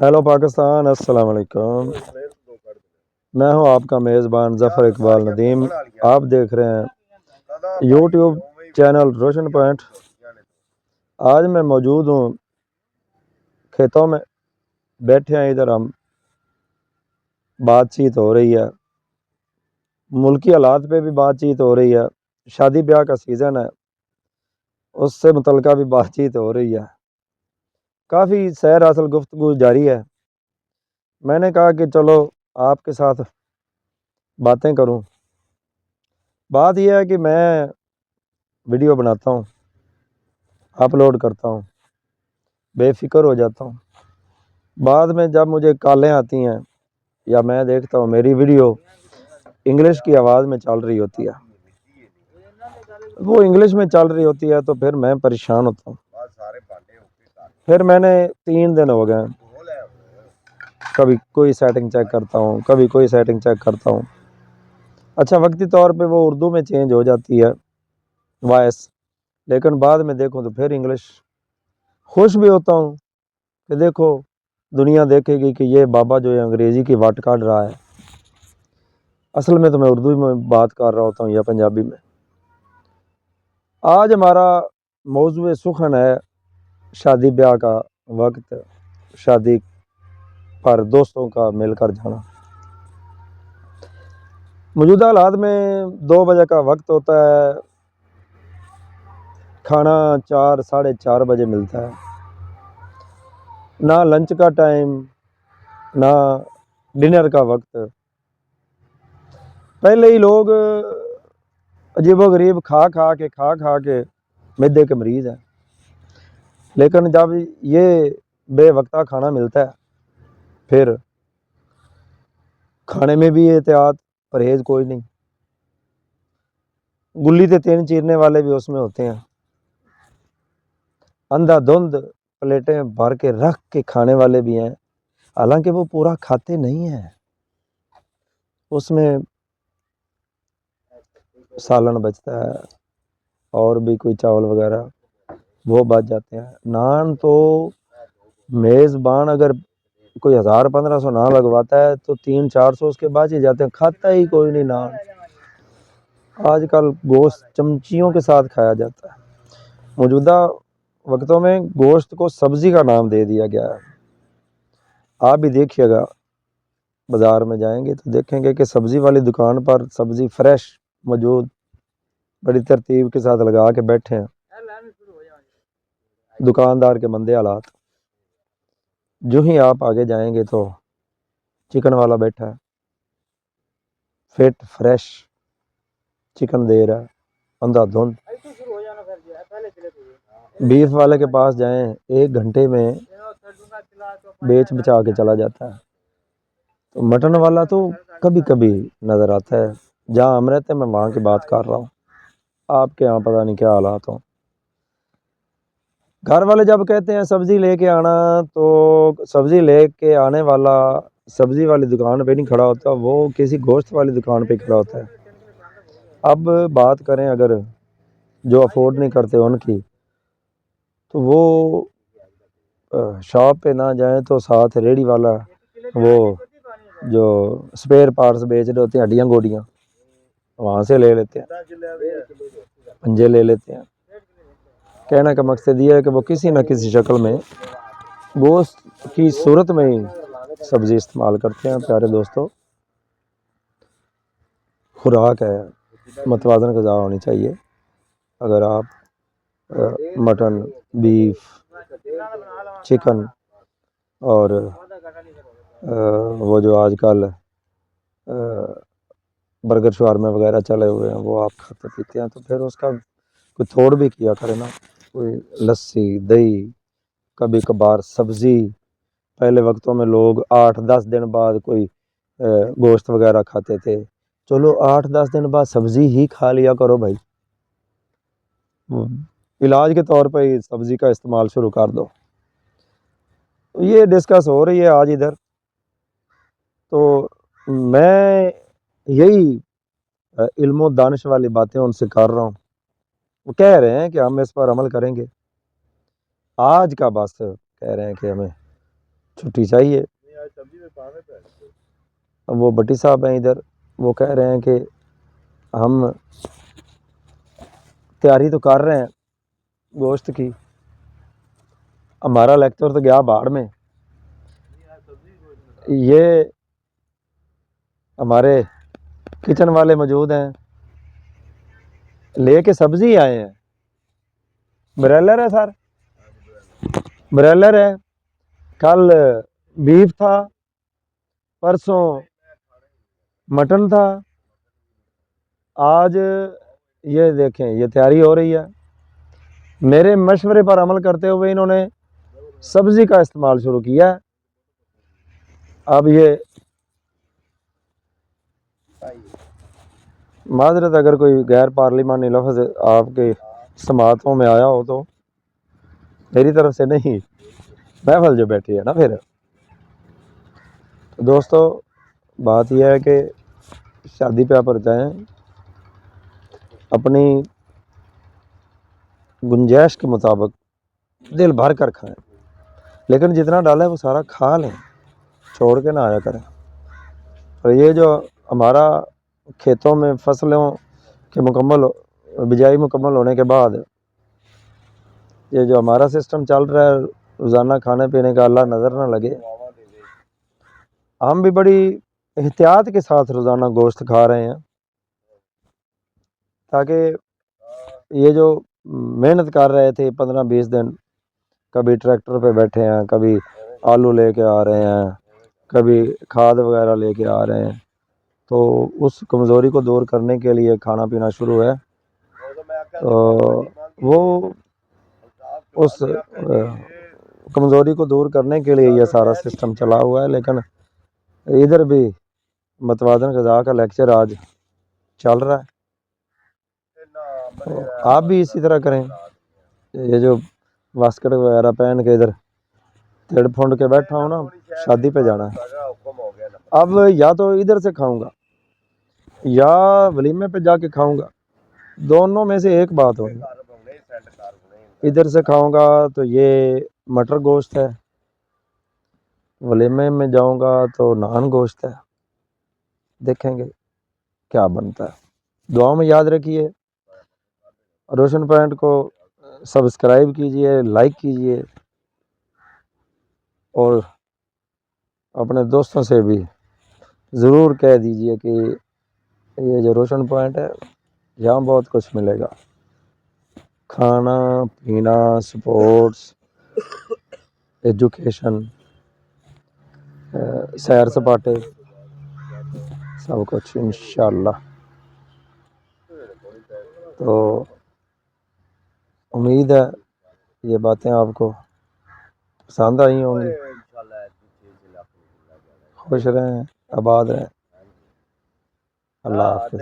Hello Pakistan, السلام علیکم۔ میں ہوں آپ کا میزبان ظفر اقبال ندیم۔ آپ دیکھ رہے ہیں یوٹیوب چینل روشن پوائنٹ۔ آج میں موجود ہوں کھیتوں میں، بیٹھے ہیں ادھر ہم، بات چیت ہو رہی ہے، ملکی حالات پہ بھی بات چیت ہو رہی ہے، شادی بیاہ کا سیزن ہے، اس سے متعلقہ بھی بات چیت ہو رہی ہے، کافی سیر حاصل گفتگو جاری ہے۔ میں نے کہا کہ چلو آپ کے ساتھ باتیں کروں۔ بات یہ ہے کہ میں ویڈیو بناتا ہوں، اپلوڈ کرتا ہوں، بے فکر ہو جاتا ہوں۔ بعد میں جب مجھے کالیں آتی ہیں یا میں دیکھتا ہوں میری ویڈیو انگلش کی آواز میں چل رہی ہوتی ہے، وہ انگلش میں چل رہی ہوتی ہے، تو پھر میں پریشان ہوتا ہوں۔ پھر میں نے 3 دن ہو گئے، کبھی کوئی سیٹنگ چیک کرتا ہوں، کبھی کوئی سیٹنگ چیک کرتا ہوں۔ اچھا، وقتی طور پہ وہ اردو میں چینج ہو جاتی ہے وائس، لیکن بعد میں دیکھوں تو پھر انگلش۔ خوش بھی ہوتا ہوں کہ دیکھو دنیا دیکھے گی کہ یہ بابا جو ہے انگریزی کی واٹ کاٹ رہا ہے، اصل میں تو میں اردو میں بات کر رہا ہوتا ہوں یا پنجابی میں۔ آج ہمارا موضوع سخن ہے شادی بیاہ کا وقت، شادی پر دوستوں کا مل کر جانا۔ موجودہ حالات میں 2 بجے کا وقت ہوتا ہے، کھانا 4 ساڑھے 4 بجے ملتا ہے، نہ لنچ کا ٹائم نہ ڈنر کا وقت۔ پہلے ہی لوگ عجیب و غریب کھا کھا کے معدے کے مریض ہیں، لیکن جب یہ بے وقتہ کھانا ملتا ہے پھر کھانے میں بھی احتیاط، پرہیز کوئی نہیں۔ گلی تے 3 چیرنے والے بھی اس میں ہوتے ہیں، اندھا دھند پلیٹیں بھر کے رکھ کے کھانے والے بھی ہیں، حالانکہ وہ پورا کھاتے نہیں ہیں، اس میں سالن بچتا ہے اور بھی کوئی چاول وغیرہ وہ بچ جاتے ہیں۔ نان تو میزبان اگر کوئی 1000-1500 نان لگواتا ہے تو 300-400 اس کے بعد ہی جاتے ہیں، کھاتا ہی کوئی نہیں نان۔ آج کل گوشت چمچیوں کے ساتھ کھایا جاتا ہے۔ موجودہ وقتوں میں گوشت کو سبزی کا نام دے دیا گیا ہے۔ آپ بھی دیکھیے گا، بازار میں جائیں گے تو دیکھیں گے کہ سبزی والی دکان پر سبزی فریش موجود، بڑی ترتیب کے ساتھ لگا کے بیٹھے ہیں۔ دکاندار کے مندے حالات، جو ہی آپ آگے جائیں گے تو چکن والا بیٹھا ہے، فٹ فریش چکن دے رہا ہے، اندھا دھند۔ بیف والے کے پاس جائیں، 1 گھنٹے میں بیچ بچا کے چلا جاتا ہے۔ تو مٹن والا تو کبھی کبھی نظر آتا ہے، جہاں ہم رہتے ہیں میں وہاں کی بات کر رہا ہوں، آپ کے یہاں پتہ نہیں کیا حالات ہوں۔ گھر والے جب کہتے ہیں سبزی لے کے آنا، تو سبزی لے کے آنے والا سبزی والی دکان پہ نہیں کھڑا ہوتا، وہ کسی گوشت والی دکان پہ کھڑا ہوتا ہے۔ اب بات کریں اگر جو افورڈ نہیں کرتے ان کی، تو وہ شاپ پہ نہ جائیں تو ساتھ ریڑھی والا وہ جو سپیئر پارٹس بیچ رہے ہوتے ہیں، ہڈیاں گوڈیاں، وہاں سے لے لیتے ہیں، پنجے لے لیتے ہیں۔ کہنے کا مقصد یہ ہے کہ وہ کسی نہ کسی شکل میں گوشت کی صورت میں ہی سبزی استعمال کرتے ہیں۔ پیارے دوستو، خوراک ہے، متوازن غذا ہونی چاہیے۔ اگر آپ مٹن، بیف، چکن اور وہ جو آج کل برگر شوارما وغیرہ چلے ہوئے ہیں وہ آپ کھاتے پیتے ہیں، تو پھر اس کا کوئی تھوڑ بھی کیا کرے نا، کوئی لسی، دہی، کبھی کبھار سبزی۔ پہلے وقتوں میں لوگ 8-10 دن بعد کوئی گوشت وغیرہ کھاتے تھے، چلو 8-10 دن بعد سبزی ہی کھا لیا کرو بھائی، علاج کے طور پہ ہی سبزی کا استعمال شروع کر دو۔ یہ ڈسکس ہو رہی ہے آج ادھر، تو میں یہی علم و دانش والی باتیں ان سے کر رہا ہوں۔ وہ کہہ رہے ہیں کہ ہم اس پر عمل کریں گے، آج کا بس کہہ رہے ہیں کہ ہمیں چھٹی چاہیے. وہ بٹی صاحب ہیں ادھر، وہ کہہ رہے ہیں کہ ہم تیاری تو کر رہے ہیں گوشت کی، ہمارا لیکچر تو گیا باڑ میں. یہ ہمارے کچن والے موجود ہیں، لے کے سبزی آئے ہیں. بریلر ہے سر، بریلر ہے. کل بیف تھا، پرسوں مٹن تھا، آج یہ دیکھیں یہ تیاری ہو رہی ہے. میرے مشورے پر عمل کرتے ہوئے انہوں نے سبزی کا استعمال شروع کیا ہے. اب یہ معذرت اگر کوئی غیر پارلیمانی لفظ آپ کے سماعتوں میں آیا ہو تو میری طرف سے نہیں، محفل جو بیٹھی ہے نا. پھر دوستو بات یہ ہے کہ شادی پہ پر جائیں اپنی گنجائش کے مطابق دل بھر کر کھائیں، لیکن جتنا ڈالیں وہ سارا کھا لیں، چھوڑ کے نہ آیا کریں. اور یہ جو ہمارا کھیتوں میں فصلوں کے بجائی مکمل ہونے کے بعد یہ جو ہمارا سسٹم چل رہا ہے روزانہ کھانے پینے کا، اللہ نظر نہ لگے. ہم بھی بڑی احتیاط کے ساتھ روزانہ گوشت کھا رہے ہیں، تاکہ یہ جو محنت کر رہے تھے 15-20 دن، کبھی ٹریکٹر پہ بیٹھے ہیں، کبھی آلو لے کے آ رہے ہیں، کبھی کھاد وغیرہ لے کے آ رہے ہیں، تو اس کمزوری کو دور کرنے کے لیے کھانا پینا شروع ہے. تو وہ اس کمزوری کو دور کرنے کے لیے یہ سارا سسٹم چلا ہوا ہے. لیکن ادھر بھی متوازن غذا کا لیکچر آج چل رہا ہے، تو آپ بھی اسی طرح کریں. یہ جو واسکٹ وغیرہ پہن کے ادھر تڑ پھونڈ کے بیٹھا ہوں نا، شادی پہ جانا ہے. اب یا تو ادھر سے کھاؤں گا یا ولیمے پہ جا کے کھاؤں گا، دونوں میں سے ایک بات ہوگی. ادھر سے کھاؤں گا تو یہ مٹر گوشت ہے، ولیمے میں جاؤں گا تو نان گوشت ہے. دیکھیں گے کیا بنتا ہے. دعاؤں میں یاد رکھیے، روشن پوائنٹ کو سبسکرائب کیجئے، لائک کیجئے، اور اپنے دوستوں سے بھی ضرور کہہ دیجئے کہ یہ جو روشن پوائنٹ ہے یہاں بہت کچھ ملے گا. کھانا پینا، سپورٹس، ایجوکیشن، سیر سپاٹے، سب کچھ انشاءاللہ. تو امید ہے یہ باتیں آپ کو پسند آئی ہوں گی. خوش رہیں، آباد رہیں. اللہ حافظ.